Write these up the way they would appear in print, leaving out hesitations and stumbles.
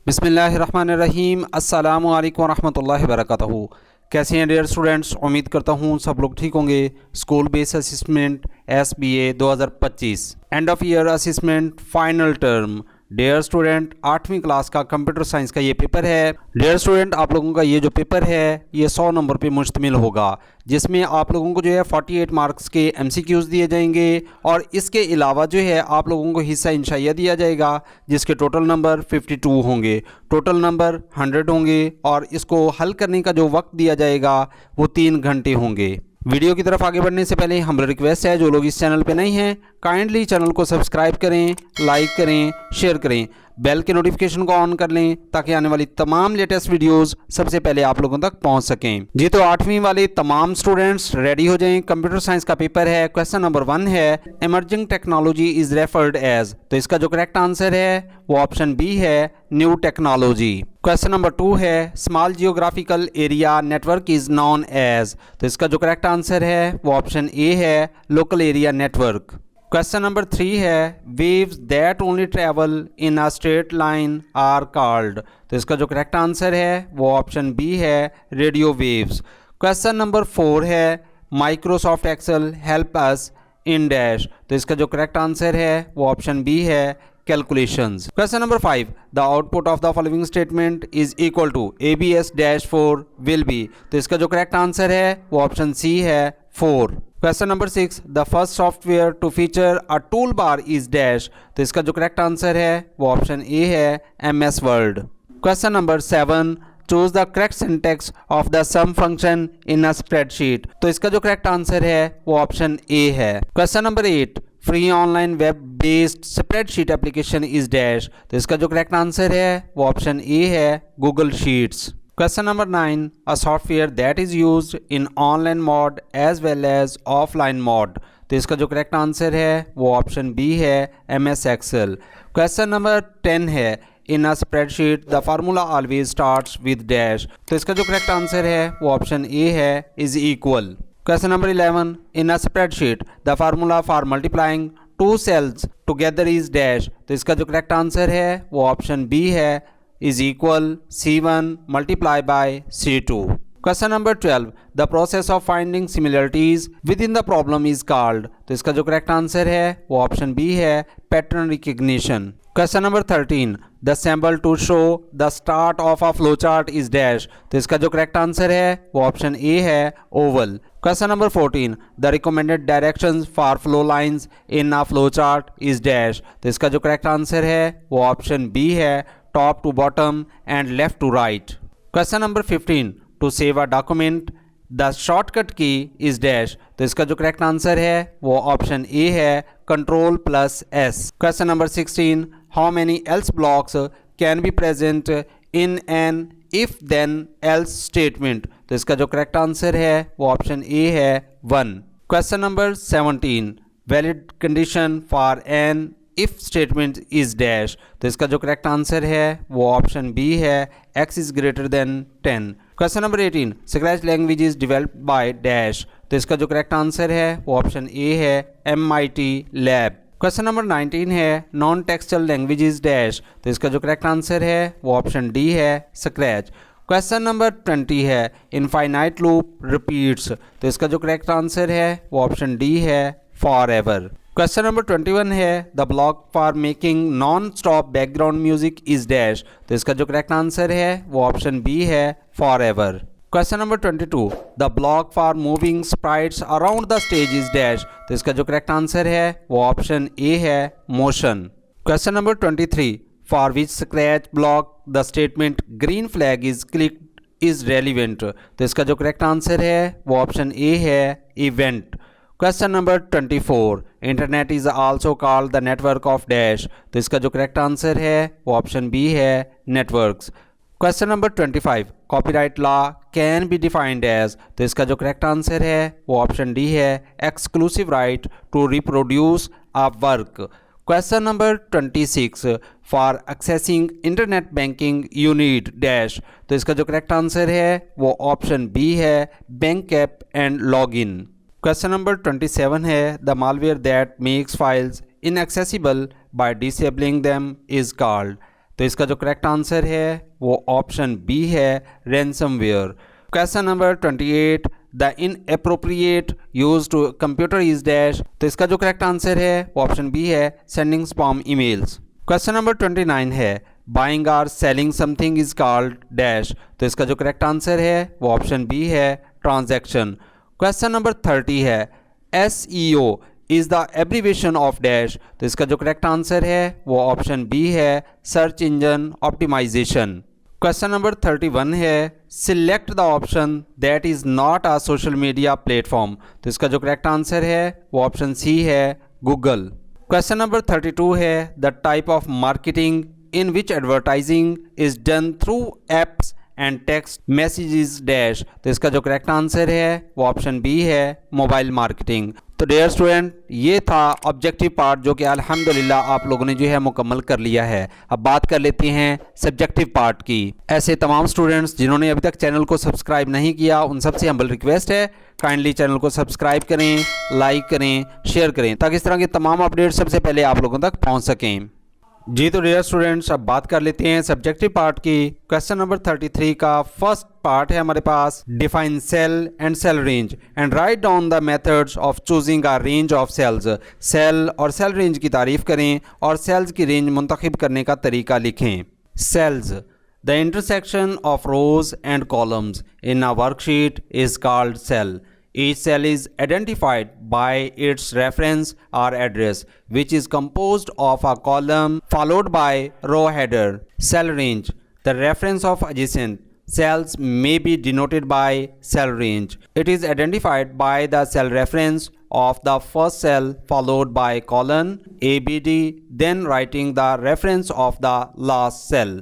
बिस्मिल्लाहिर्रहमानिर्रहीम अस्सलामु अलैकुम वरहमतुल्लाहि वबरकातुहू। कैसे हैं डियर स्टूडेंट्स, उम्मीद करता हूँ सब लोग ठीक होंगे। School based assessment SBA 2025 end of year assessment final term. Dear student 8वीं क्लास का कंप्यूटर साइंस का ये पेपर है। डियर स्टूडेंट आप लोगों का ये जो पेपर है ये 100 नंबर पे मुश्तमिल होगा, जिसमें आप लोगों को जो है 48 मार्क्स के MCQs दिए जाएंगे और इसके अलावा जो है आप लोगों को हिस्सा इंशाइया दिया जाएगा, जिसके टोटल नंबर 52 होंगे। टोटल नंबर 100 होंगे और इसको हल करने का जो वक्त दिया जाएगा वो 3 घंटे होंगे। वीडियो की तरफ आगे बढ़ने से पहले हमारा रिक्वेस्ट है, जो लोग इस चैनल पे नहीं हैं काइंडली चैनल को सब्सक्राइब करें, लाइक करें, शेयर करें, बेल के नोटिफिकेशन को ऑन कर लें ताकि आने वाली तमाम लेटेस्ट वीडियोस सबसे पहले आप लोगों तक पहुंच सकें। जी तो 8वीं वाले तमाम स्टूडेंट्स रेडी हो जाएं। कंप्यूटर साइंस का पेपर है। क्वेश्चन नंबर 1 है emerging technology is referred as, तो इसका जो करेक्ट आंसर है वो ऑप्शन बी है न्यू टेक्नोलॉजी। क्वेश्चन नंबर 2 है small geographical area network is known as, तो इसका जो करेक्ट आंसर है वो ऑप्शन ए है local area network. Question number 3 है waves that only travel in a straight line are called, तो इसका जो करेक्ट आंसर है वो ऑप्शन बी है रेडियो वेव्स। क्वेश्चन नंबर 4 है Microsoft Excel help us in dash, तो इसका जो करेक्ट आंसर है वो ऑप्शन बी है calculations. Question number 5 the output of the following statement is equal to ABS-4 will be, तो इसका जो करेक्ट आंसर है वो ऑप्शन सी है 4। Question number 6 the first software to feature a toolbar is dash, तो इसका जो correct answer है वो ऑप्शन ए है MS Word. Question number 7 choose the correct syntax of the sum function in a spreadsheet, तो इसका जो correct answer है वो ऑप्शन ए है। Question number 8 free online web based spreadsheet application is dash, तो इसका जो करेक्ट आंसर है वो ऑप्शन ए है Google sheets. Question number 9 a software that is used in online mode as well as offline mode, तो इसका जो correct answer है वो ऑप्शन बी है MS Excel। क्वेश्चन नंबर 10 है in a spreadsheet the formula always starts with dash, तो इसका जो करेक्ट आंसर है वो ऑप्शन ए है is equal. Question number 11 in a spreadsheet the formula for multiplying 2 cells together is dash, तो इसका जो करेक्ट आंसर है वो ऑप्शन बी है is equal C1 multiplied by C2. Question number 12 the process of finding similarities within the problem is called, तो इसका जो correct answer है वो ऑप्शन बी है pattern recognition. Question number 13 the symbol to show the start of a flowchart is dash, तो इसका जो correct answer है वो ऑप्शन ए है oval. Question number 14 the recommended directions for flow lines in a flowchart is dash, तो इसका जो correct answer है वो ऑप्शन बी है top to bottom and left to right. Question number 15 to save a document the shortcut key is dash, तो इसका जो correct answer है वो ऑप्शन ए है Ctrl+S. Question number 16 how many else blocks can be present in an if then else statement, तो इसका जो correct answer है वो ऑप्शन ए है 1. Question number 17 valid condition for an if statement is dash, तो इसका जो करेक्ट आंसर है वो ऑप्शन बी है x is greater than 10। Question number 18 scratch language is developed by dash, तो इसका जो करेक्ट आंसर है वो ऑप्शन ए है MIT लैब। क्वेश्चन नंबर 19 है non textual language is dash, तो इसका जो करेक्ट आंसर है वो ऑप्शन डी है स्क्रैच। क्वेश्चन नंबर 20 है इनफाइनाइट लूप रिपीट्स, तो इसका जो करेक्ट आंसर है वो ऑप्शन डी है फॉर एवर। क्वेश्चन नंबर 21 है the block for making non stop background music is dash, तो इसका जो करेक्ट आंसर है वो ऑप्शन बी है for ever. Question number 22 the block for moving sprites around the stage is dash, तो इसका जो करेक्ट आंसर है वो ऑप्शन ए है motion. Question number 23 for which scratch block the statement green flag is clicked is relevant, तो इसका जो correct answer है वो ऑप्शन ए है event. Question number 24 internet is also called the network of dash, तो इसका जो करेक्ट आंसर है वो ऑप्शन बी है networks. Question number 25 copyright law can be defined as, तो इसका जो करेक्ट आंसर है वो ऑप्शन डी है exclusive right to reproduce a work. Question number 26 for accessing internet banking you need dash, तो इसका जो करेक्ट आंसर है वो ऑप्शन बी है bank app and log in. Question number 27 है the malware that makes files inaccessible by disabling them is called तो इसका जो करेक्ट आंसर है वो ऑप्शन बी है, ransomware. Question number 28, the inappropriate use to computer is dash. तो इसका जो करेक्ट आंसर है वो ऑप्शन बी है, sending spam emails. Question number 29 है, buying or selling something is called dash. तो इसका जो करेक्ट आंसर है वो ऑप्शन बी है, ट्रांजैक्शन। क्वेश्चन नंबर 30 है, SEO is the abbreviation of dash. तो इसका जो करेक्ट आंसर है वो ऑप्शन बी है, search engine optimization. Question number 31 है, select the option that is not a social media platform. तो इसका जो करेक्ट आंसर है वो ऑप्शन सी है, गूगल। क्वेश्चन नंबर 32 है, the type of marketing in which advertising is done through apps and text messages dash. तो इसका जो करेक्ट आंसर है वो ऑप्शन बी है, मोबाइल मार्केटिंग। तो डियर स्टूडेंट, ये था ऑब्जेक्टिव पार्ट जो कि अल्हम्दुलिल्लाह आप लोगों ने जो है मुकम्मल कर लिया है। अब बात कर लेते हैं सब्जेक्टिव पार्ट की। ऐसे तमाम स्टूडेंट्स जिन्होंने अभी तक चैनल को सब्सक्राइब नहीं किया, उन सबसे हम्बल रिक्वेस्ट है, काइंडली चैनल को सब्सक्राइब करें, लाइक करें, शेयर करें, ताकि इस तरह के तमाम अपडेट सबसे पहले आप लोगों तक पहुँच सकें। जी तो डियर स्टूडेंट्स, अब बात कर लेते हैं सब्जेक्टिव पार्ट की। क्वेश्चन नंबर 33 का फर्स्ट पार्ट है हमारे पास, define cell and cell range and write down the methods of choosing a range of cells. Cell और सेल रेंज की तारीफ करें और सेल्स की रेंज मुंतखब करने का तरीका लिखें। Cells, the intersection of rows and columns in a worksheet is called cell. Each cell is identified by its reference or address, which is composed of a column followed by row header. Cell range, the reference of adjacent cells may be denoted by cell range. It is identified by the cell reference of the first cell followed by colon ABD, then writing the reference of the last cell.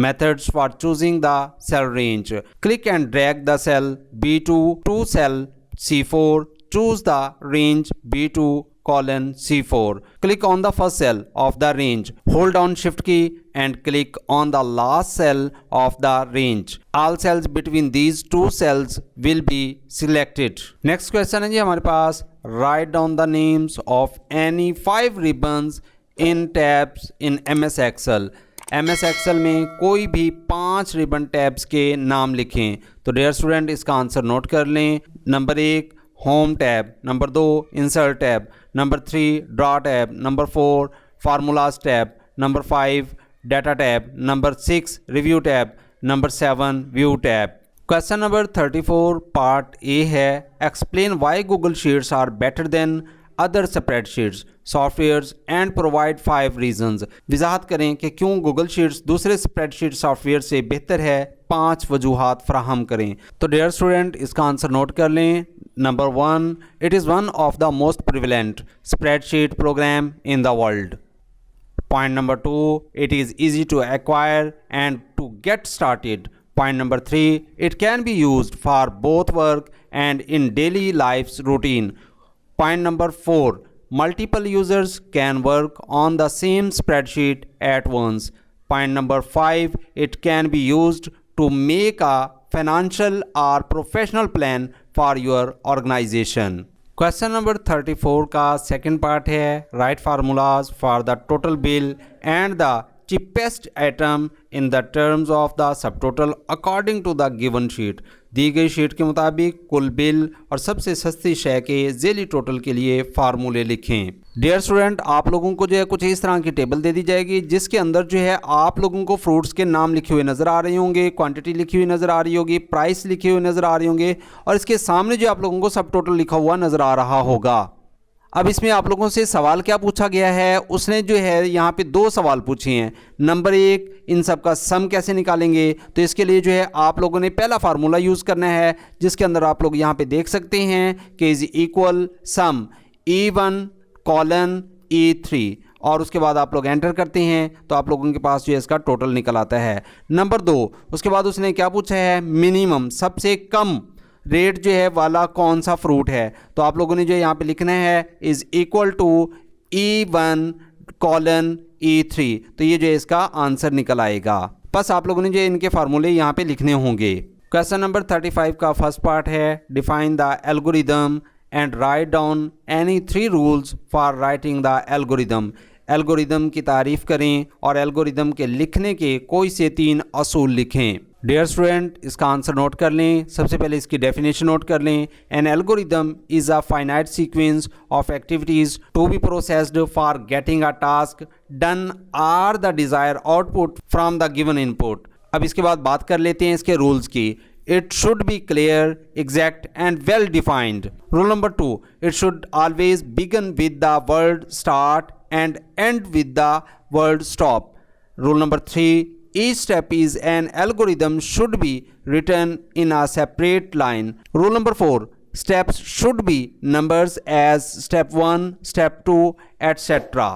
Methods for choosing the cell range. Click and drag the cell B2 to cell C4. Choose the range B2 colon C4. Click on the first cell of the range. Hold down Shift key and click on the last cell of the range. All cells between these two cells will be selected. Next question है जी हमारे पास, write down the names of any 5 ribbons in tabs in MS Excel. MS Excel में कोई भी 5 ribbon tabs के नाम लिखें। तो dear student, इसका आंसर नोट कर लें। Number 1 home tab, number 2 insert tab, number 3 draw tab, number 4 formulas tab, number 5 data tab, number 6 review tab, number 7 view tab. Question number 34 part A है, explain why Google sheets are better than other spreadsheets softwares and provide 5 reasons. वजाहत करें कि क्यों Google sheets दूसरे spreadsheet software से बेहतर है, 5 वजूहात फराहम करें। तो डियर स्टूडेंट, इसका आंसर नोट कर लें। Number 1, it is one of the most prevalent spreadsheet programme in the world. Point number 2, it is easy to acquire and to get started. Point number 3, it can be used for both work and in daily life's routine. Point number 4, multiple users can work on the same spreadsheet at once. Point number 5, it can be used to make a financial or professional plan for your organization. Question number 34 का second part है, right formulas for the total bill and the cheapest item in the terms of the subtotal according to the given sheet. दी गई sheet के मुताबिक कुल bill और सबसे सस्ती शय के ज़ेली टोटल के लिए फार्मूले लिखें। डियर स्टूडेंट, आप लोगों को जो है कुछ इस तरह की टेबल दे दी जाएगी जिसके अंदर जो है आप लोगों को फ्रूट्स के नाम लिखे हुए नज़र आ रहे होंगे, क्वांटिटी लिखी हुई नज़र आ रही होगी, प्राइस लिखे हुए नज़र आ रही होंगे और इसके सामने जो आप लोगों को सब टोटल लिखा हुआ नज़र आ रहा होगा। अब इसमें आप लोगों से सवाल क्या पूछा गया है, उसने जो है यहाँ पे 2 सवाल पूछे हैं। नंबर 1, इन सब का सम कैसे निकालेंगे। तो इसके लिए जो है आप लोगों ने पहला फार्मूला यूज़ करना है जिसके अंदर आप लोग यहाँ पे देख सकते हैं कि is equal some E1 colon E3 और उसके बाद आप लोग एंटर करते हैं तो आप लोगों के पास जो है इसका टोटल निकल आता है। नंबर 2, उसके बाद उसने क्या पूछा है, मिनिमम सबसे कम रेट जो है वाला कौन सा फ्रूट है। तो आप लोगों ने जो यहाँ पे लिखना है is equal to E1 colon E3। तो ये जो है इसका आंसर निकल आएगा। बस आप लोगों ने जो इनके फार्मूले यहाँ पे लिखने होंगे। क्वेश्चन नंबर 35 का फर्स्ट पार्ट है, define the algorithm and write down any 3 rules for writing the algorithm. Algorithm की तारीफ़ करें और एल्गोरिदम के लिखने के कोई से 3 असूल लिखें। डियर स्टूडेंट, इसका आंसर नोट कर लें। सबसे पहले इसकी डेफिनेशन नोट कर लें। An algorithm is a finite sequence of activities to be processed for getting a task done or the desire output from the given input. अब इसके बाद बात कर लेते हैं इसके रूल्स की। It should be clear, exact and well defined. Rule number 2, it should always begin with the word start and end with the word stop. Rule number 3, each step is an algorithm should be written in a separate line. Rule number 4, steps should be numbers as step 1, step 2, etc.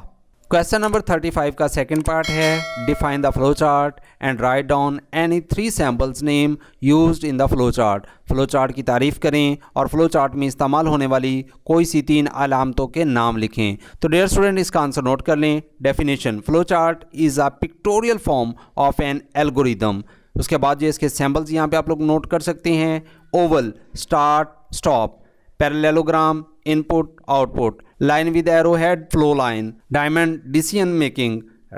Question number 35 का second part है define the flow chart and write down any 3 samples name used in the flow chart. Flow chart की तारीफ़ करें और flow chart में इस्तेमाल होने वाली कोई सी 3 अलामतों के नाम लिखें। तो डियर स्टूडेंट, इसका आंसर नोट कर लें। Definition, flow chart is a pictorial form of N algorithm. उसके बाद जो इसके सैम्पल्स यहाँ पे आप लोग नोट कर सकते हैं, Oval, start, stop, parallelogram, input, output, line with arrowhead, flow line, diamond, decision making,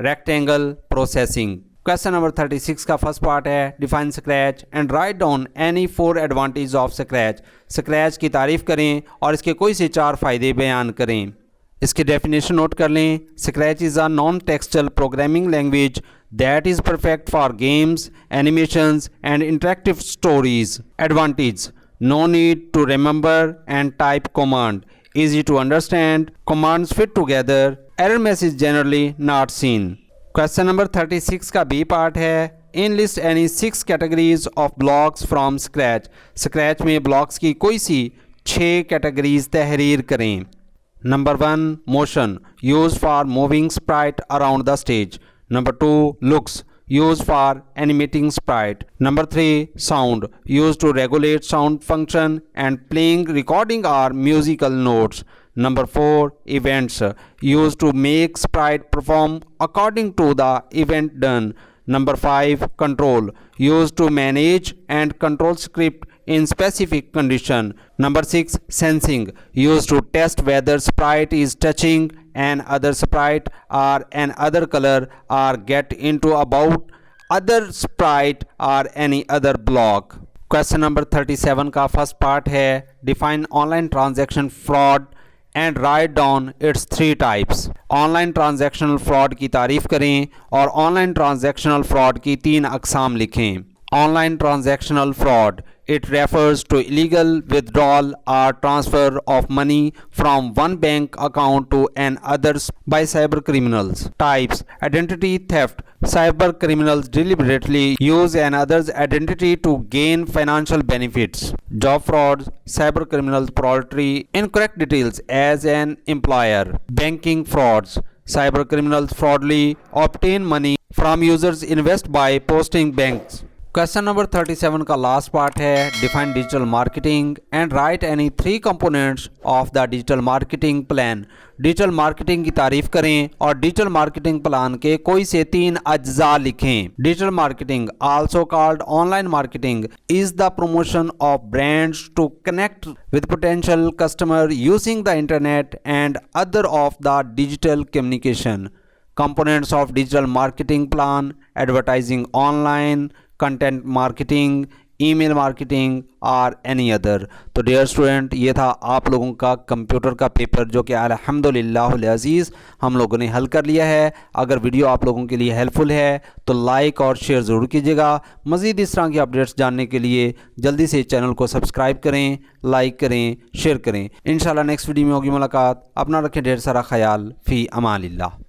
rectangle, processing. Question number 36 का फर्स्ट पार्ट है define scratch and write down any 4 advantage of scratch. Scratch की तारीफ करें और इसके कोई से 4 फायदे बयान करें। इसकी डेफिनेशन नोट कर लें। Scratch is a non textual programming language that is perfect for games, animations and interactive stories. Advantage, no need to remember and type command, easy to understand, commands fit together, error message generally not seen. Question number 36 का B part है enlist any 6 categories of blocks from scratch. Scratch में blocks की कोई सी 6 categories तहरीर करें। Number 1, motion, used for moving sprite around the stage. Number 2, looks, used for animating sprite. Number 3, sound, used to regulate sound function and playing, recording or musical notes. Number 4, events, used to make sprite perform according to the event done. Number 5, control, used to manage and control script in specific condition. Number 6, sensing, used to test whether sprite is touching an other sprite or an other color or get into about other sprite or any other block. Question number 37 का first part है define online transaction fraud and write down its 3 types. Online transactional fraud की तारीफ करें और online transactional fraud की 3 अकसाम लिखें। Online transactional fraud, it refers to illegal withdrawal or transfer of money from one bank account to another by cyber criminals. Types, identity theft, cyber criminals deliberately use another's identity to gain financial benefits. Job fraud, cyber criminals poultry incorrect details as an employer. Banking frauds, cyber criminals fraudulently obtain money from users invest by posting banks. Question number 37 का last part है define digital marketing and right any 3 components of the digital marketing plan. Digital marketing की तारीफ करें और digital marketing plan के कोई से 3 अज्जा लिखें। Digital marketing, also called online marketing, is the promotion of brands to connect with potential customer using the internet and other of the digital communication. Components of digital marketing plan, advertising online, content marketing, email marketing और any other। तो dear student, ये था आप लोगों का computer का paper जो कि अल्हम्दुलिल्लाह अज़ीज़ हम लोगों ने हल कर लिया है। अगर वीडियो आप लोगों के लिए हेल्पफुल है तो लाइक और शेयर ज़रूर कीजिएगा। मज़ीद इस तरह की अपडेट्स जानने के लिए जल्दी से चैनल को सब्सक्राइब करें, लाइक करें, शेयर करें। इंशाल्लाह नेक्स्ट वीडियो में होगी मुलाकात। अपना रखें ढेर सारा ख्याल। फ़ी अमानिल्लाह।